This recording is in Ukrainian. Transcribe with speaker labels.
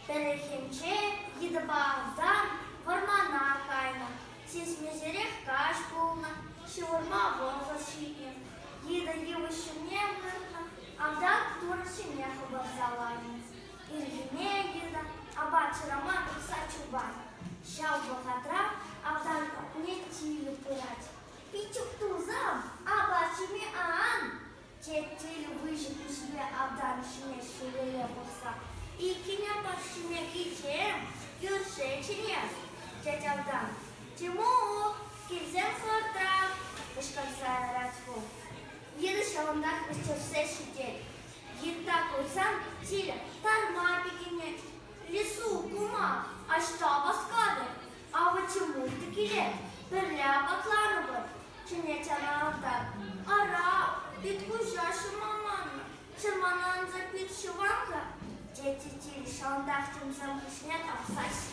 Speaker 1: Перехинче їде Богдан, вармана кайна, сіс мізеріх каш повна, ще варма воза шиє. Їде ївище не вирна, а вдан турці не обов'язалані. Іргіне їде, а бачи роман уса чубай. Щав богатра, а вдан не тілю пирать. Пічук тузам, а бачи мі аан. Тілю вижити себе, а вдан шине шевеле боса. І кіня бачиме кічем, юршечене. Тетя вдан, чому кільзем хватав, вишкальцає радько. Їде шаландах вище все щитель. Їд такой сам тіля, тарма пікінець. Лісу, кума, а штаба скаде. А ви чому такі лє? Перля бакланова, чи не тяна вдан? Ара, підкужа шумаманна, шерманан запід шуванка. Дети тілі шаландах тим сам кишнят, а в сасі.